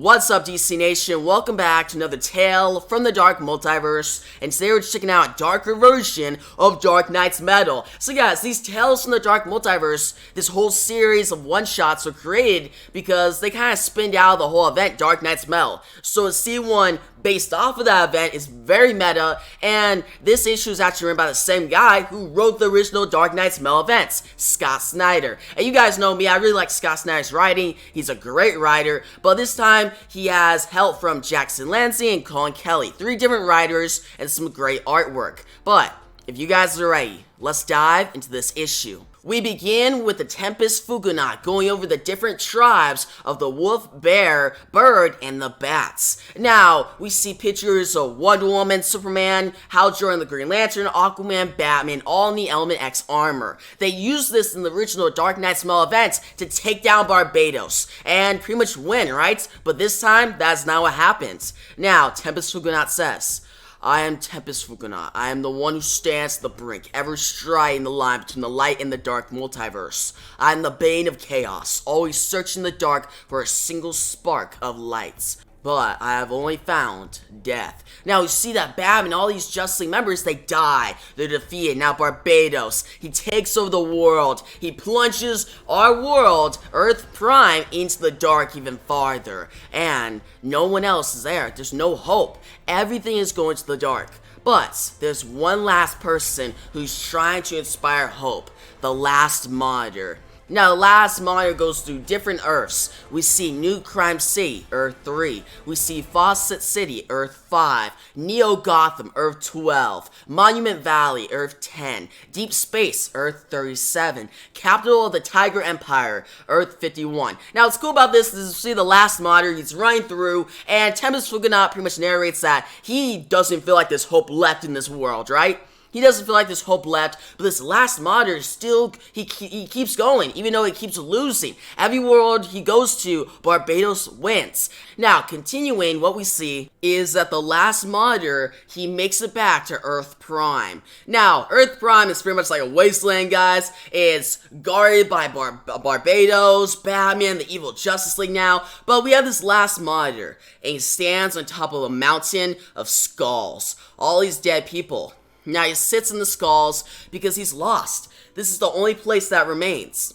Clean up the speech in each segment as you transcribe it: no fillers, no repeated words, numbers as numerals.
What's up, DC Nation? Welcome back to another tale from the Dark Multiverse, and today we're checking out a darker version of Dark Knight's Metal. So guys, these tales from the Dark Multiverse, this whole series of one-shots were created because they kind of spinned out the whole event, Dark Knight's Metal. So C1 based off of that event is very meta, and this issue is actually written by the same guy who wrote the original Dark Knight's Metal events, Scott Snyder. And you guys know me, I really like Scott Snyder's writing. He's a great writer, but this time he has help from Jackson Lanzing and Colin Kelly, 3 different writers and some great artwork. But if you guys are ready, let's dive into this issue. We begin with the Tempest Fugonaut going over the different tribes of the wolf, bear, bird, and the bats. Now, we see pictures of Wonder Woman, Superman, Hal Jordan, the Green Lantern, Aquaman, Batman, all in the Element X armor. They used this in the original Dark Knight's Metal events to take down Barbatos and pretty much win, right? But this time, that's not what happens. Now, Tempest Fugonaut says, I am Tempest Fugonaut. I am the one who stands at the brink, ever striding the line between the light and the dark multiverse. I am the bane of chaos, always searching the dark for a single spark of light. But I have only found death. Now you see that Batman, all these Justice League members, they die. They're defeated. Now Barbatos, he takes over the world. He plunges our world, Earth Prime, into the dark even farther. And no one else is there. There's no hope. Everything is going to the dark. But there's one last person who's trying to inspire hope. The Last Monitor. Now, the Last Monitor goes through different Earths. We see New Crime City, Earth 3. We see Fawcett City, Earth 5. Neo Gotham, Earth 12. Monument Valley, Earth 10. Deep Space, Earth 37. Capital of the Tiger Empire, Earth 51. Now, what's cool about this is you see the Last Monitor, he's running through, and Tempest Fugonaut pretty much narrates that he doesn't feel like there's hope left in this world, right? He doesn't feel like there's hope left, but this Last Monitor still, he keeps going, even though he keeps losing. Every world he goes to, Barbatos wins. Now, continuing, what we see is that the Last Monitor, he makes it back to Earth Prime. Now, Earth Prime is pretty much like a wasteland, guys. It's guarded by Barbatos, Batman, the evil Justice League now, but we have this Last Monitor, and he stands on top of a mountain of skulls. All these dead people. Now he sits in the skulls because he's lost. This is the only place that remains.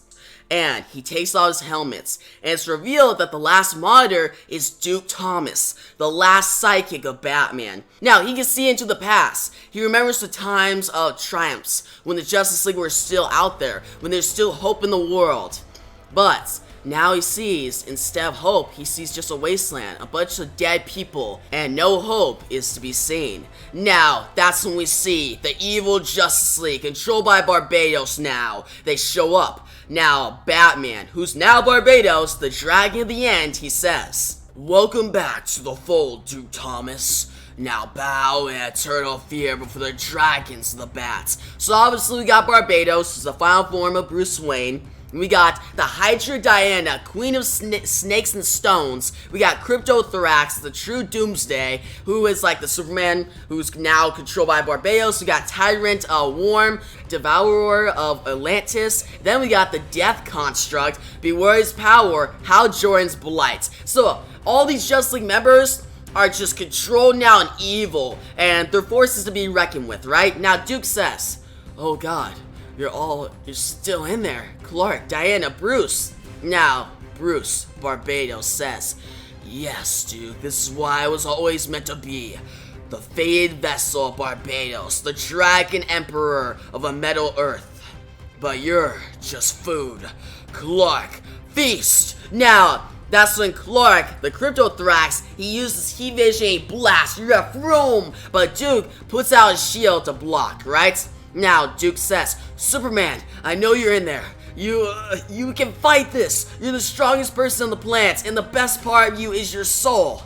And he takes off his helmets, and it's revealed that the Last Monitor is Duke Thomas, the last sidekick of Batman. Now, he can see into the past. He remembers the times of triumphs, when the Justice League were still out there, when there's still hope in the world. But now he sees, instead of hope, he sees just a wasteland, a bunch of dead people, and no hope is to be seen. Now, that's when we see the evil Justice League, controlled by Barbatos now. They show up. Now, Batman, who's now Barbatos, the Dragon of the End, he says, "Welcome back to the fold, Duke Thomas. Now bow in eternal fear before the dragons and the bats." So obviously we got Barbatos, who's the final form of Bruce Wayne. We got the Hydra Diana, Queen of Snakes and Stones. We got Cryptothorax, the true Doomsday, who is like the Superman who's now controlled by Barbatos. We got Tyrant Worm, Devourer of Atlantis. Then we got the Death Construct, Beware His Power, Hal Jordan's Blight. So all these Justice League members are just controlled now and evil, and their forces to be reckoned with, right? Now Duke says, "Oh God, you're still in there. Clark, Diana, Bruce." Now, Bruce, Barbatos says, "Yes, Duke, this is why I was always meant to be. The fated vessel of Barbatos, the Dragon Emperor of a Metal Earth. But you're just food. Clark, feast." Now, that's when Clark, the Cryptothorax, he uses heat vision and he blasts. You're a room. But Duke puts out his shield to block, right? Now, Duke says, "Superman, I know you're in there. You can fight this. You're the strongest person on the planet, and the best part of you is your soul.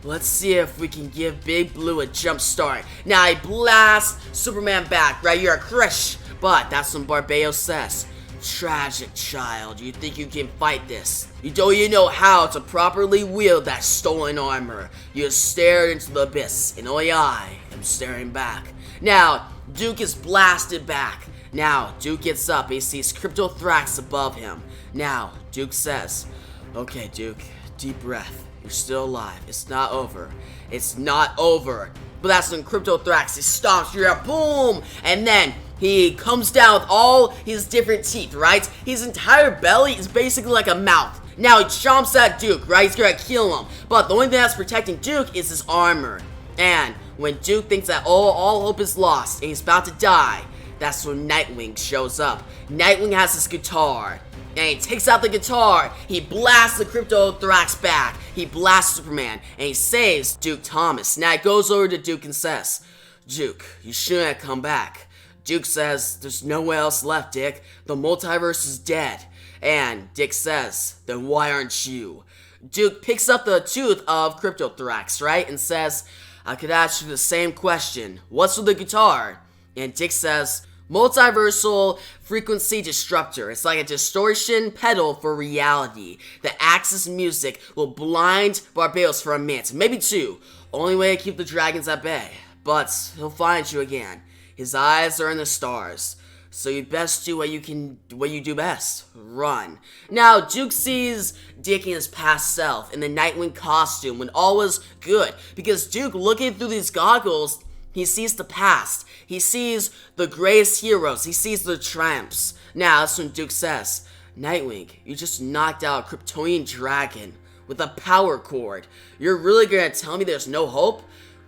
Let's see if we can give Big Blue a jump start." Now, he blasts Superman back, right? You're a crush. But that's when Barbatos says, "Tragic child, you think you can fight this? You don't even know how to properly wield that stolen armor. You have stared into the abyss, and only I am staring back." Now, Duke is blasted back. Now, Duke gets up. He sees Cryptothorax above him. Now, Duke says, "Okay, Duke, deep breath. you're still alive. It's not over. It's not over. But that's when Cryptothrax, he stomps you out, boom! And then he comes down with all his different teeth, right? His entire belly is basically like a mouth. Now he chomps at Duke, right? He's gonna kill him. But the only thing that's protecting Duke is his armor. And when Duke thinks that all hope is lost and he's about to die, that's when Nightwing shows up. Nightwing has his guitar. And he takes out the guitar, he blasts the Cryptothrax back, he blasts Superman, and he saves Duke Thomas. Now he goes over to Duke and says, Duke, you shouldn't have come back. Duke says, there's nowhere else left, Dick. The multiverse is dead. And Dick says, then why aren't you? Duke picks up the tooth of Cryptothrax, right, and says, I could ask you the same question. What's with the guitar? And Dick says, multiversal frequency disruptor. It's like a distortion pedal for reality. The Axis music will blind Barbatos for a minute, maybe two. Only way to keep the dragons at bay. But he'll find you again. His eyes are in the stars. So you best do what you do best. Run. Now, Duke sees Dick in his past self in the Nightwing costume when all was good. Because Duke, looking through these goggles, he sees the past. He sees the greatest heroes. He sees the triumphs. Now, that's when Duke says, Nightwing, you just knocked out a Kryptonian dragon with a power cord. You're really gonna tell me there's no hope?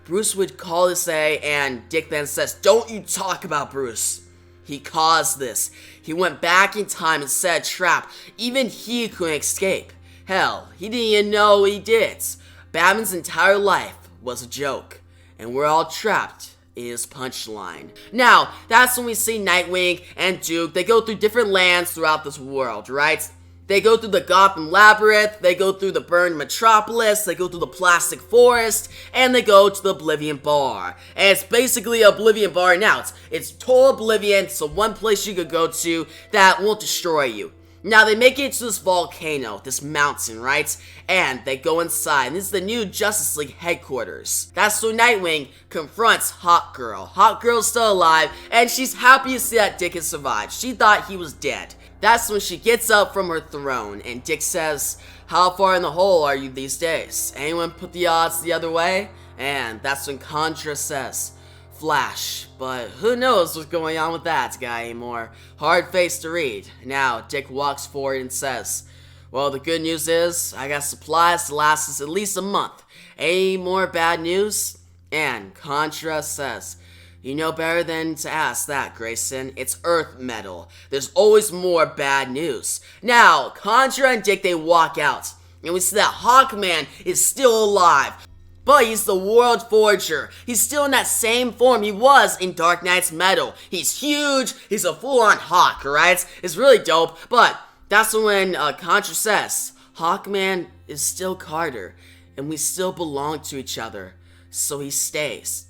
Bruce would call this and Dick then says, don't you talk about Bruce. He caused this. He went back in time and set a trap. Even he couldn't escape. Hell, he didn't even know he did. Batman's entire life was a joke. And we're all trapped in his punchline. Now, that's when we see Nightwing and Duke. They go through different lands throughout this world, right? They go through the Gotham Labyrinth, they go through the burned Metropolis, they go through the Plastic Forest, and they go to the Oblivion Bar. And it's basically Oblivion Bar now. It's total Oblivion, so one place you could go to that won't destroy you. Now, they make it to this volcano, this mountain, right? And they go inside, and this is the new Justice League headquarters. That's when Nightwing confronts Hawkgirl. Hawkgirl's still alive, and she's happy to see that Dick has survived. She thought he was dead. That's when she gets up from her throne, and Dick says, how far in the hole are you these days? Anyone put the odds the other way? And that's when Contra says, Flash, but who knows what's going on with that guy anymore. Hard face to read. Now, Dick walks forward and says, well, the good news is, I got supplies to last us at least a month. Any more bad news? And Contra says, you know better than to ask that, Grayson. It's Earth metal. There's always more bad news. Now, Contra and Dick, they walk out. And we see that Hawkman is still alive. But he's the World Forger. He's still in that same form he was in Dark Knight's Metal. He's huge. He's a full-on Hawk, right? It's really dope. But that's when Contra says, Hawkman is still Carter. And we still belong to each other. So he stays.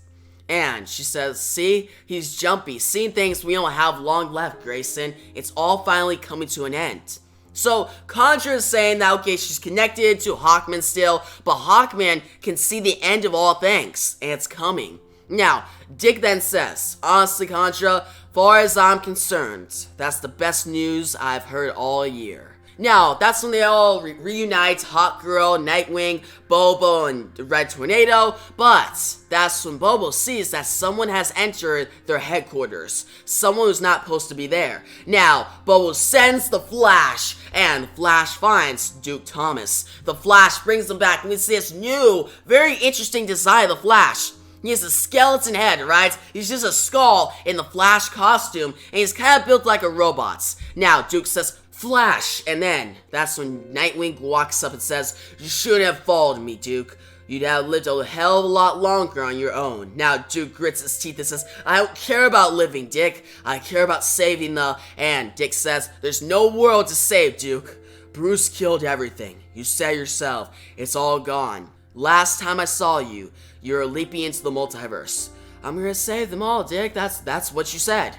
And she says, see, he's jumpy, seeing things we don't have long left, Grayson. It's all finally coming to an end. So, Contra is saying that, okay, she's connected to Hawkman still, but Hawkman can see the end of all things, and it's coming. Now, Dick then says, honestly, Contra, far as I'm concerned, that's the best news I've heard all year. Now, that's when they all reunite, Hawkgirl, Nightwing, Bobo, and the Red Tornado, but that's when Bobo sees that someone has entered their headquarters. Someone who's not supposed to be there. Now, Bobo sends the Flash, and the Flash finds Duke Thomas. The Flash brings him back, and we see this new, very interesting design of the Flash. He has a skeleton head, right? He's just a skull in the Flash costume, and he's kind of built like a robot. Now, Duke says, Flash, and then that's when Nightwing walks up and says, you shouldn't have followed me, Duke. You'd have lived a hell of a lot longer on your own. Now Duke grits his teeth and says, I don't care about living, Dick. I care about saving the... And Dick says, there's no world to save, Duke. Bruce killed everything. You said yourself, it's all gone. Last time I saw you, you were leaping into the multiverse. I'm gonna save them all, Dick. That's what you said.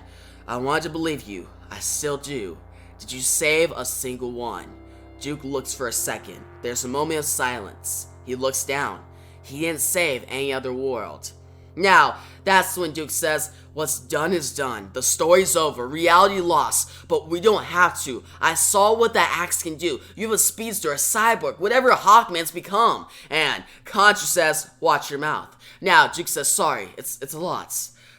I wanted to believe you. I still do. Did you save a single one? Duke looks for a second. There's a moment of silence. He looks down. He didn't save any other world. Now, that's when Duke says, what's done is done. The story's over. Reality lost. But we don't have to. I saw what that axe can do. You have a speedster, a cyborg, whatever Hawkman's become. And Contra says, watch your mouth. Now, Duke says, sorry, it's a lot.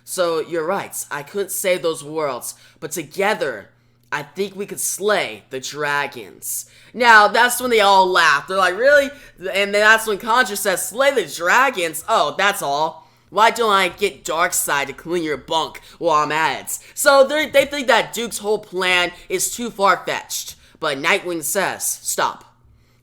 So, you're right. I couldn't save those worlds. But together, I think we could slay the dragons. Now, that's when they all laugh. They're like, really? And then that's when Contra says, slay the dragons? Oh, that's all. Why don't I get Darkseid to clean your bunk while I'm at it? So they think that Duke's whole plan is too far-fetched. But Nightwing says, stop.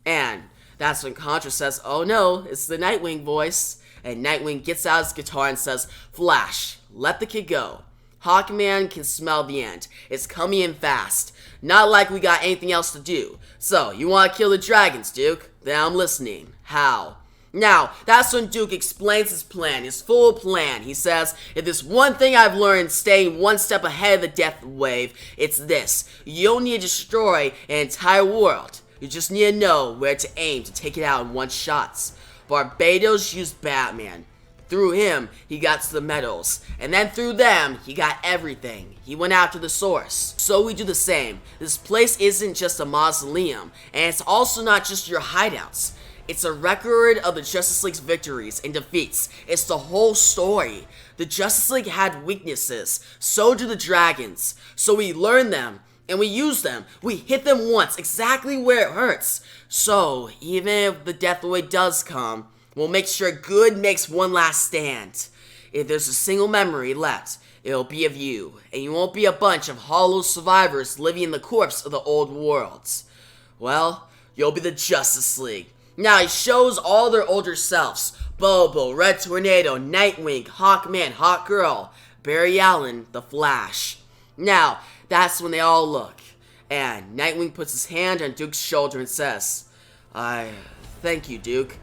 And that's when Contra says, oh no, it's the Nightwing voice. And Nightwing gets out his guitar and says, Flash, let the kid go. Hawkman can smell the end. It's coming in fast. Not like we got anything else to do. So, you want to kill the dragons, Duke? Then I'm listening. How? Now, that's when Duke explains his plan, his full plan. He says, if there's one thing I've learned staying one step ahead of the death wave, it's this. You don't need to destroy an entire world. You just need to know where to aim to take it out in one shot. Barbatos used Batman. Through him, he got to the metals. And then through them, he got everything. He went after the source. So we do the same. This place isn't just a mausoleum. And it's also not just your hideouts. It's a record of the Justice League's victories and defeats. It's the whole story. The Justice League had weaknesses. So do the dragons. So we learn them, and we use them. We hit them once, exactly where it hurts. So, even if the death wave does come, we'll make sure good makes one last stand. If there's a single memory left, it'll be of you. And you won't be a bunch of hollow survivors living in the corpse of the old worlds. Well, you'll be the Justice League. Now he shows all their older selves. Bobo, Red Tornado, Nightwing, Hawkman, Hawkgirl, Barry Allen, The Flash. Now, that's when they all look. And Nightwing puts his hand on Duke's shoulder and says, thank you, Duke.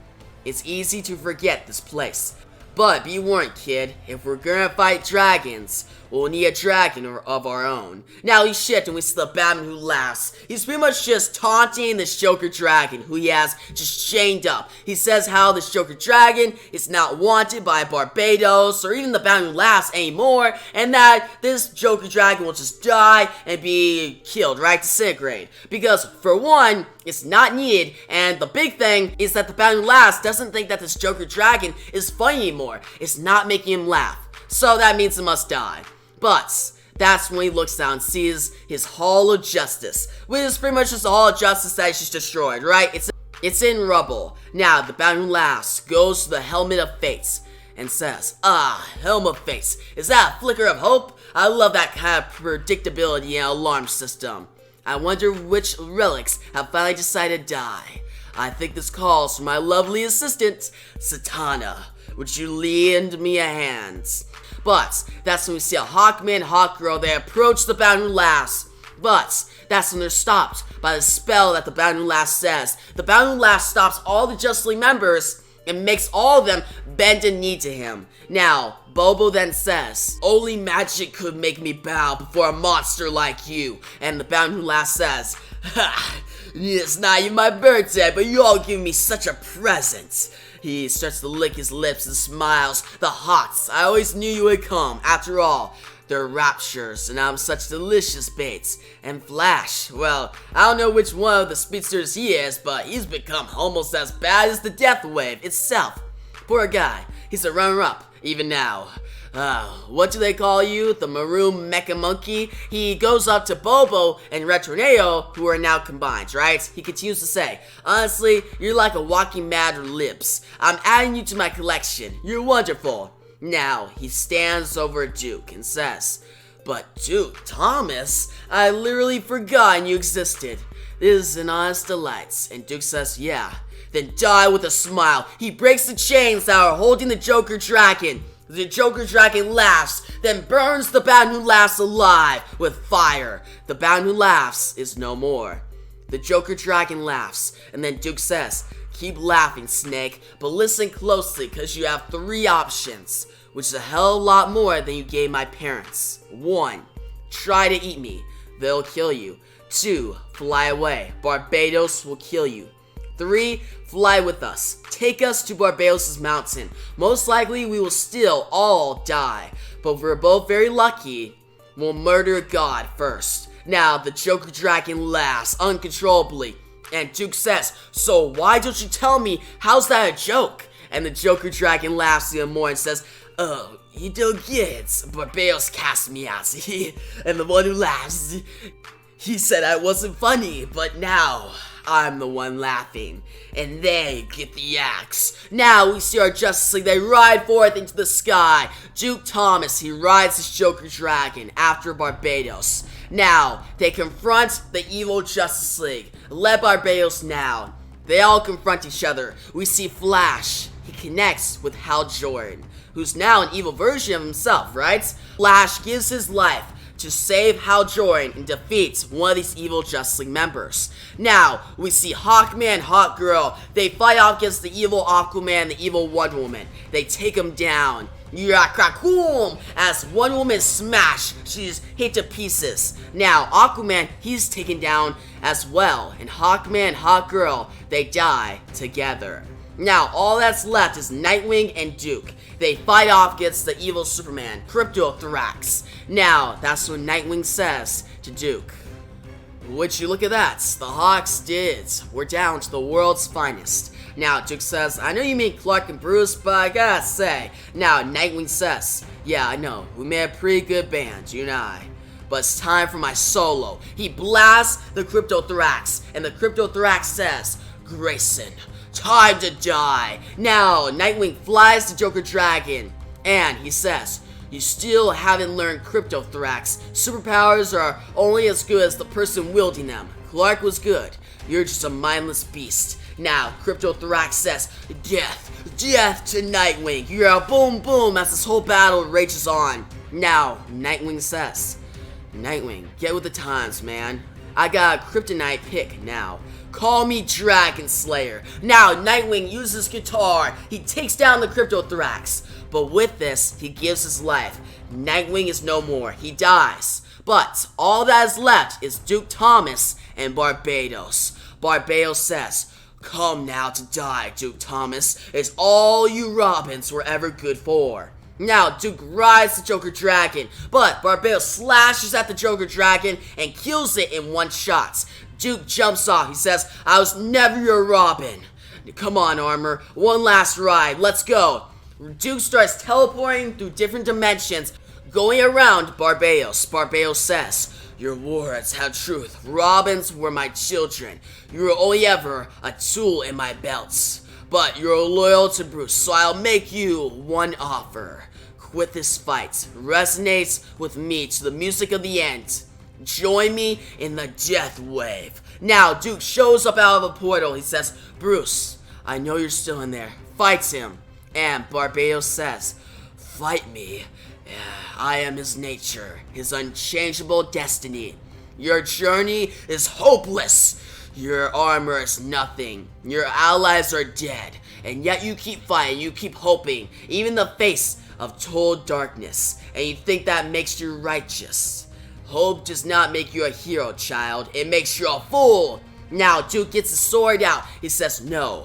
It's easy to forget this place. But be warned, kid, if we're gonna fight dragons, we'll need a dragon of our own. Now he's shit and we see the Batman who laughs. He's pretty much just taunting this Joker dragon who he has just chained up. He says how this Joker dragon is not wanted by Barbatos or even the Batman who laughs anymore, and that this Joker dragon will just die and be killed, right? Disintegrate. Because for one, it's not needed, and the big thing is that the Batman who laughs doesn't think that this Joker dragon is funny anymore. It's not making him laugh. So that means it must die. But that's when he looks down and sees his Hall of Justice, which is pretty much just the Hall of Justice that he's destroyed, right? It's in rubble. Now, the Batman who laughs goes to the Helmet of Fate and says, Helm of Fate. Is that a flicker of hope? I love that kind of predictability and alarm system. I wonder which relics have finally decided to die. I think this calls for my lovely assistant, Satana. Would you lend me a hand? But that's when we see a Hawkman and Hawkgirl. They approach the Batman who laughs. But that's when they're stopped by the spell that the Batman who laughs says. The Batman who laughs stops all the Justice League members and makes all of them bend a knee to him. Now, Bobo then says, only magic could make me bow before a monster like you. And the Batman who laughs says, it's not even my birthday, but you all give me such a present. He starts to lick his lips and smiles. The hots, I always knew you would come. After all, they're raptures, and I'm such delicious baits. And Flash, well, I don't know which one of the speedsters he is, but he's become almost as bad as the Death Wave itself. Poor guy, he's a runner-up, even now. What do they call you? The Maroon Mecha Monkey? He goes up to Bobo and Red Tornado, who are now combined, right? He continues to say, honestly, you're like a walking Mad Libs. I'm adding you to my collection. You're wonderful. Now, he stands over Duke and says, but Duke, Thomas, I literally forgot you existed. This is an honest delight. And Duke says, yeah. Then die with a smile. He breaks the chains that are holding the Joker Dragon. The Joker Dragon laughs, then burns the Batman who laughs alive with fire. The Batman who laughs is no more. The Joker Dragon laughs, and then Duke says, keep laughing, Snake, but listen closely because you have 3 options, which is a hell of a lot more than you gave my parents. 1. Try to eat me. They'll kill you. 2. Fly away. Barbatos will kill you. 3, fly with us. Take us to Barbatos' mountain. Most likely we will still all die, but we're both very lucky. We'll murder God first. Now, the Joker Dragon laughs uncontrollably, and Duke says, so why don't you tell me, how's that a joke? And the Joker Dragon laughs even more and says, oh, you don't get it. Barbatos cast me out. And the one who laughs, he said I wasn't funny, but now I'm the one laughing, and they get the axe. Now we see our Justice League, they ride forth into the sky. Duke Thomas, he rides his Joker Dragon after Barbatos. Now, they confront the evil Justice League, led by Barbatos now. They all confront each other. We see Flash, he connects with Hal Jordan, who's now an evil version of himself, right? Flash gives his life to save Hal Jordan and defeat one of these evil Justice League members. Now, we see Hawkman and Hawkgirl. They fight off against the evil Aquaman and the evil Wonder Woman. They take them down. As Wonder Woman smash, she's hit to pieces. Now, Aquaman, he's taken down as well. And Hawkman and Hawkgirl, they die together. Now, all that's left is Nightwing and Duke. They fight off against the evil Superman, Cryptothorax. Now, that's when Nightwing says to Duke, would you look at that, the Hawks did. We're down to the world's finest. Now, Duke says, I know you mean Clark and Bruce, but I gotta say. Now, Nightwing says, yeah, I know, we made a pretty good band, you and I. But it's time for my solo. He blasts the Cryptothorax, and the Cryptothorax says, Grayson, time to die. Now, Nightwing flies the Joker Dragon, and he says, you still haven't learned Cryptothorax. Superpowers are only as good as the person wielding them. Clark was good. You're just a mindless beast. Now, Cryptothorax says, death, death to Nightwing. You're a boom boom as this whole battle rages on. Now, Nightwing says, Nightwing, get with the times, man. I got a kryptonite pick now. Call me Dragon Slayer. Now, Nightwing uses guitar. He takes down the Cryptothorax. But with this, he gives his life. Nightwing is no more. He dies. But all that is left is Duke Thomas and Barbatos. Barbatos says, come now to die, Duke Thomas. It's all you Robins were ever good for. Now, Duke rides the Joker Dragon, but Barbatos slashes at the Joker Dragon and kills it in one shot. Duke jumps off. He says, I was never your Robin. Come on, Armor. One last ride. Let's go. Duke starts teleporting through different dimensions, going around Barbatos. Barbatos says, your words have truth. Robins were my children. You were only ever a tool in my belts. But you're loyal to Bruce, so I'll make you one offer. Quit this fight. Resonates with me to the music of the end. Join me in the death wave. Now, Duke shows up out of a portal. He says, Bruce, I know you're still in there. Fight him. And Barbatos says, fight me. I am his nature, his unchangeable destiny. Your journey is hopeless. Your armor is nothing. Your allies are dead. And yet you keep fighting, you keep hoping, even in the face of total darkness. And you think that makes you righteous. Hope does not make you a hero, child. It makes you a fool. Now, Duke gets his sword out. He says, no.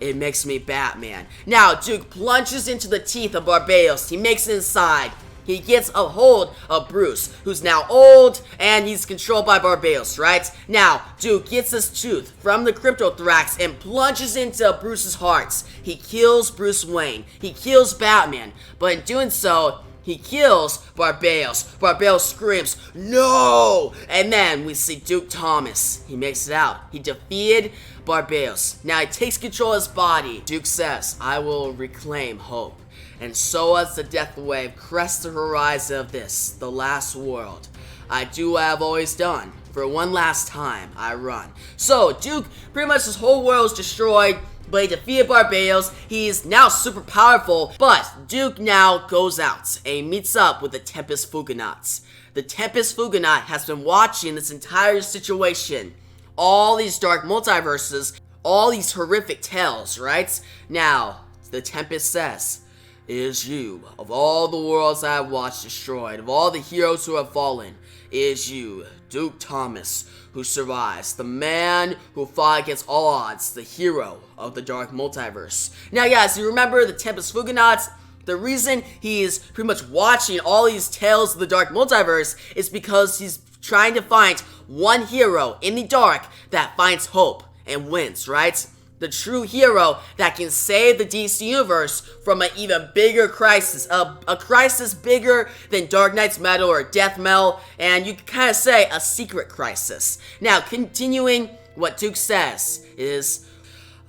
It makes me Batman. Now, Duke plunges into the teeth of Barbatos. He makes it inside. He gets a hold of Bruce, who's now old, and he's controlled by Barbatos, right? Now, Duke gets his tooth from the Cryptothorax and plunges into Bruce's heart. He kills Bruce Wayne. He kills Batman. But in doing so, he kills Barbatos. Barbatos screams, no! And then we see Duke Thomas. He makes it out. He defeated Barbatos. Now he takes control of his body. Duke says, I will reclaim hope. And so as the death wave crests the horizon of this, the last world, I do what I've always done. For one last time, I run. So, Duke, pretty much his whole world is destroyed, but he defeated Barbatos. He's now super powerful, but Duke now goes out and he meets up with the Tempest Fugonauts. The Tempest Fugonaut has been watching this entire situation. All these dark multiverses, all these horrific tales, right? Now, the Tempest says, is you. Of all the worlds I have watched destroyed, of all the heroes who have fallen, is you, Duke Thomas, who survives, the man who fought against all odds, the hero of the Dark Multiverse. Now guys, you remember the Tempest Fugonauts? The reason he's pretty much watching all these tales of the Dark Multiverse is because he's trying to find one hero in the dark that finds hope and wins, right? The true hero that can save the DC Universe from an even bigger crisis, a crisis bigger than Dark Knight's Metal or Death Metal, and you can kind of say a secret crisis. Now, continuing what Duke says is,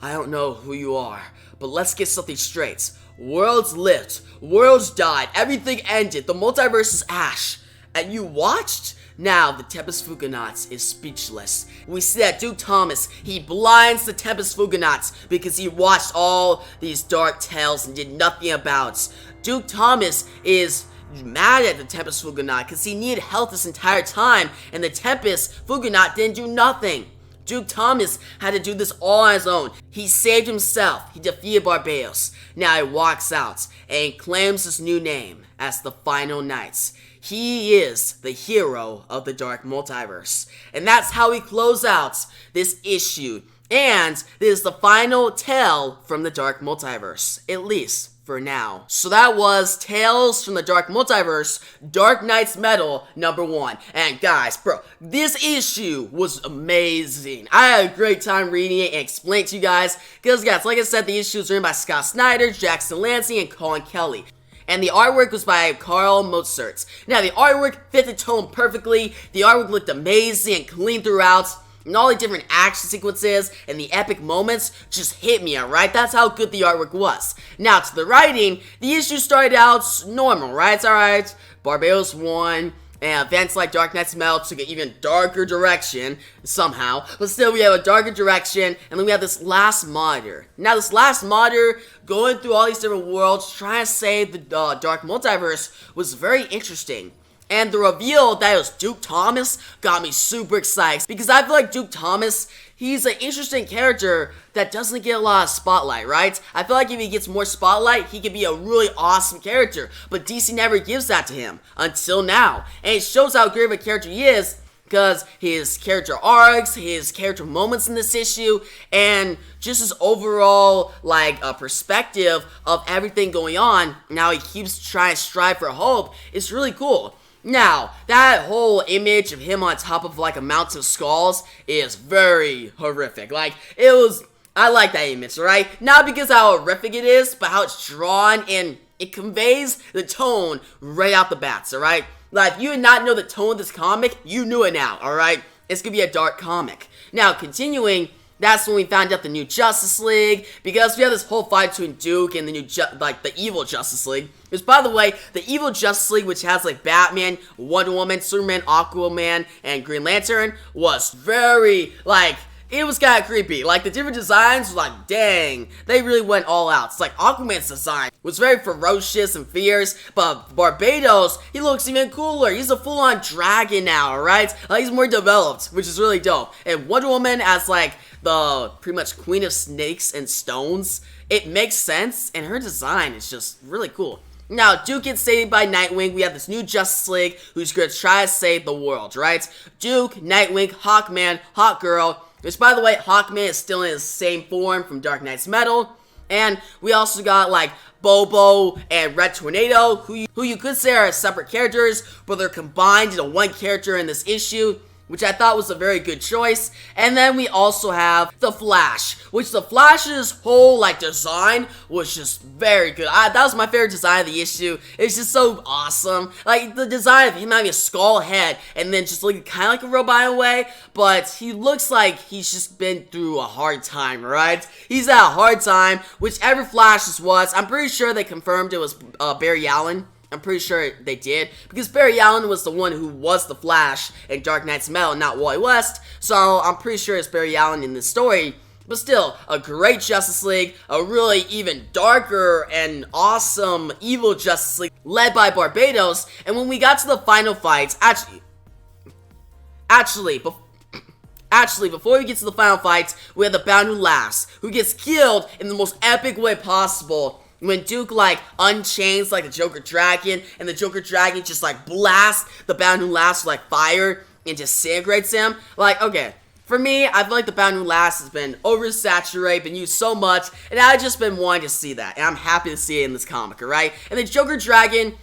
I don't know who you are, but let's get something straight. Worlds lived, worlds died, everything ended, the multiverse is ash, and you watched? Now, the Tempest Fugonauts is speechless. We see that Duke Thomas, he blinds the Tempest Fugonauts because he watched all these dark tales and did nothing about. Duke Thomas is mad at the Tempest Fugonaut because he needed help this entire time, and the Tempest Fugonaut didn't do nothing. Duke Thomas had to do this all on his own. He saved himself. He defeated Barbatos. Now he walks out and claims his new name as the Final Knights. He is the hero of the Dark Multiverse. And that's how we close out this issue. And this is the final tale from the Dark Multiverse, at least for now. So that was Tales from the Dark Multiverse, Dark Knight's Metal #1. And guys, bro, this issue was amazing. I had a great time reading it and explaining it to you guys. Because guys, like I said, the issue was written by Scott Snyder, Jackson Lansing, and Colin Kelly. And the artwork was by Carl Mozart. Now, the artwork fit the tone perfectly. The artwork looked amazing and clean throughout. And all the different action sequences and the epic moments just hit me, alright? That's how good the artwork was. Now, to the writing, the issue started out normal, right? It's alright. Barbatos won. And events like Dark Knight's Metal took an even darker direction, somehow. But still, we have a darker direction, and then we have this last monitor. Now, this last monitor, going through all these different worlds, trying to save the Dark Multiverse, was very interesting. And the reveal that it was Duke Thomas got me super excited. Because I feel like Duke Thomas, he's an interesting character that doesn't get a lot of spotlight, right? I feel like if he gets more spotlight, he could be a really awesome character. But DC never gives that to him, until now. And it shows how great of a character he is, because his character arcs, his character moments in this issue, and just his overall, perspective of everything going on, now he keeps trying to strive for hope, it's really cool. Now, that whole image of him on top of a mountain of skulls is very horrific. I like that image, right? Not because how horrific it is, but how it's drawn and it conveys the tone right out the bats, alright? If you did not know the tone of this comic, you knew it now, alright? It's gonna be a dark comic. Now, continuing, that's when we found out the new Justice League, because we have this whole fight between Duke and the new, the evil Justice League. Which, by the way, the evil Justice League, which has, Batman, Wonder Woman, Superman, Aquaman, and Green Lantern, was very, it was kind of creepy. The different designs were dang, they really went all out. It's Aquaman's design was very ferocious and fierce, but Barbatos, he looks even cooler. He's a full-on dragon now, alright? He's more developed, which is really dope. And Wonder Woman as, the pretty much Queen of Snakes and Stones, it makes sense, and her design is just really cool. Now, Duke gets saved by Nightwing. We have this new Justice League who's going to try to save the world, right? Duke, Nightwing, Hawkman, Hawkgirl, which, by the way, Hawkman is still in his same form from Dark Knight's Metal. And we also got, Bobo and Red Tornado, who you could say are separate characters, but they're combined into one character in this issue, which I thought was a very good choice. And then we also have the Flash, which the Flash's whole, design was just very good. That was my favorite design of the issue. It's just so awesome. The design of him having a skull head and then just looking kind of like a robot in a way, but he looks like he's just been through a hard time, right? He's had a hard time, whichever Flash this was. I'm pretty sure they confirmed it was Barry Allen. I'm pretty sure they did, because Barry Allen was the one who was the Flash in Dark Knight's Metal, not Wally West, so I'm pretty sure it's Barry Allen in this story. But still, a great Justice League, a really even darker and awesome evil Justice League, led by Barbatos. And when we got to the final fights, actually, before we get to the final fights, we have the Bound Who Laughs, who gets killed in the most epic way possible when Duke, like, unchains, like, the Joker Dragon, and the Joker Dragon just, like, blasts the Bound Last like fire and disintegrates him. Like, okay, for me, I feel like the Bound Last has been oversaturated, been used so much, and I've just been wanting to see that, and I'm happy to see it in this comic, alright? And the Joker Dragon,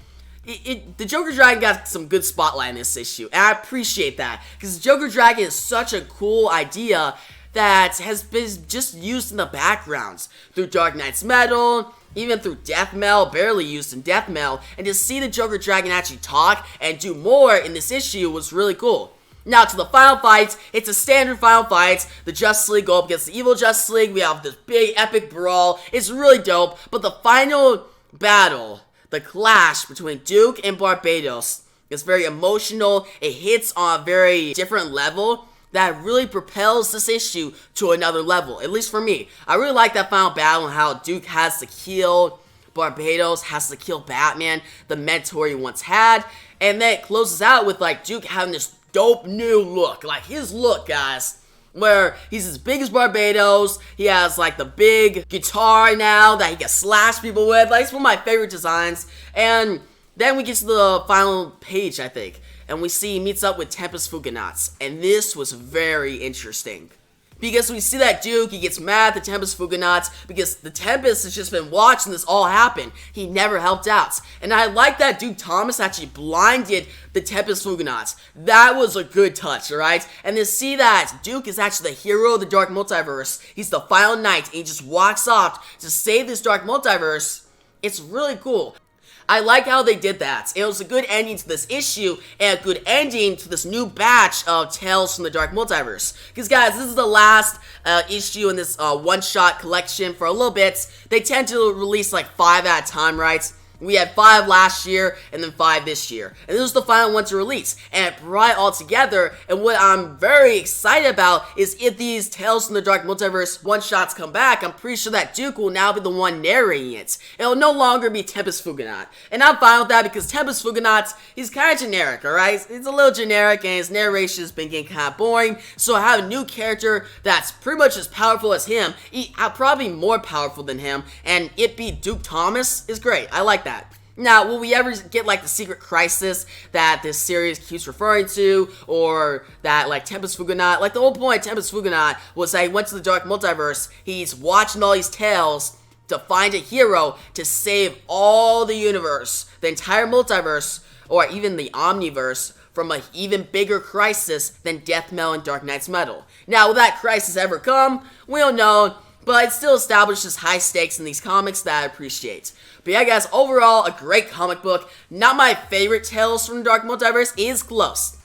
the Joker Dragon got some good spotlight in this issue, and I appreciate that, because the Joker Dragon is such a cool idea that has been just used in the backgrounds through Dark Knight's Metal, even through Death Metal, barely used in Death Metal, and to see the Joker Dragon actually talk and do more in this issue was really cool. Now to the final fight, it's a standard final fight. The Justice League go up against the evil Justice League. We have this big epic brawl. It's really dope, but the final battle, the clash between Duke and Barbatos, is very emotional. It hits on a very different level that really propels this issue to another level, at least for me. I really like that final battle and how Duke has to kill Barbatos, has to kill Batman, the mentor he once had, and then it closes out with, like, Duke having this dope new look, like his look, guys, where he's as big as Barbatos. He has, like, the big guitar now that he can slash people with. Like, it's one of my favorite designs. And then we get to the final page, I think, and we see he meets up with Tempest Fuganats, and this was very interesting. Because we see that Duke, he gets mad at the Tempest Fuganats because the Tempest has just been watching this all happen. He never helped out. And I like that Duke Thomas actually blinded the Tempest Fuganats. That was a good touch, alright? And to see that Duke is actually the hero of the Dark Multiverse, he's the final knight, and he just walks off to save this Dark Multiverse, it's really cool. I like how they did that. It was a good ending to this issue, and a good ending to this new batch of Tales from the Dark Multiverse. Because, guys, this is the last issue in this one-shot collection for a little bit. They tend to release like 5 at a time, right? We had 5 last year, and then 5 this year. And this was the final one to release. And it brought it all together, and what I'm very excited about is if these Tales from the Dark Multiverse one-shots come back, I'm pretty sure that Duke will now be the one narrating it. It'll no longer be Tempest Fuganat. And I'm fine with that because Tempest Fuganat, he's kind of generic, alright? He's a little generic, and his narration has been getting kind of boring. So I have a new character that's pretty much as powerful as him, probably more powerful than him, and it be Duke Thomas is great. I like that. Now, will we ever get, like, the secret crisis that this series keeps referring to, or that, like, Tempest Fuganat, like, the whole point of Tempest Fuganat was that he went to the Dark Multiverse, he's watching all these tales to find a hero to save all the universe, the entire multiverse, or even the Omniverse, from an even bigger crisis than Death Metal and Dark Knight's Metal. Now, will that crisis ever come? We don't know, but it still establishes high stakes in these comics that I appreciate. But yeah, guys, overall, a great comic book. Not my favorite Tales from the Dark Multiverse, is close.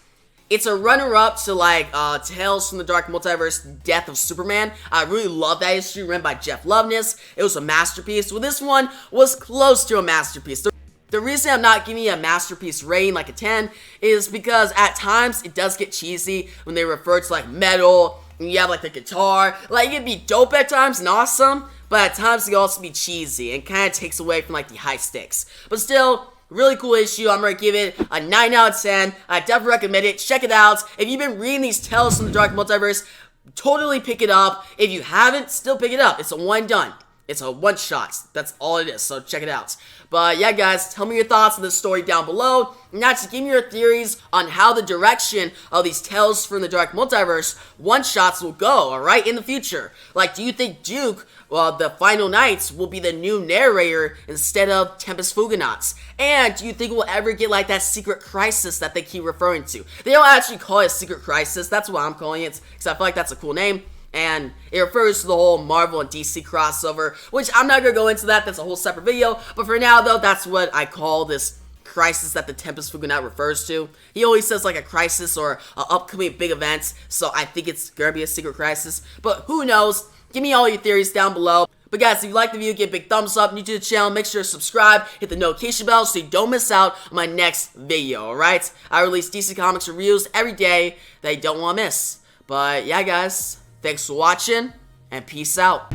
It's a runner-up to, like, Tales from the Dark Multiverse, Death of Superman. I really love that issue, written by Jeff Loveness. It was a masterpiece. Well, this one was close to a masterpiece. The reason I'm not giving it a masterpiece rating, like a 10, is because at times it does get cheesy when they refer to, like, metal, and you have, like, the guitar. Like, it can be dope at times and awesome, but at times it can also be cheesy and kind of takes away from, like, the high stakes. But still, really cool issue. I'm going to give it a 9 out of 10. I definitely recommend it. Check it out. If you've been reading these Tales from the Dark Multiverse, totally pick it up. If you haven't, still pick it up. It's a one done. It's a one-shot. That's all it is, so check it out. But yeah, guys, tell me your thoughts on this story down below. And now to give me your theories on how the direction of these Tales from the Dark Multiverse one-shots will go, alright, in the future. Like, do you think Duke, the Final Knights, will be the new narrator instead of Tempest Fuganats? And do you think we'll ever get, like, that secret crisis that they keep referring to? They don't actually call it a secret crisis. That's what I'm calling it, because I feel like that's a cool name. And it refers to the whole Marvel and DC crossover, which I'm not going to go into that. That's a whole separate video. But for now, though, that's what I call this crisis that the Tempest Fuganat refers to. He always says, like, a crisis or an upcoming big event. So I think it's going to be a secret crisis. But who knows? Give me all your theories down below. But guys, if you like the video, give a big thumbs up. New to the channel, make sure to subscribe, hit the notification bell so you don't miss out on my next video, alright? I release DC Comics reviews every day that you don't want to miss. But yeah, guys, thanks for watching, and peace out.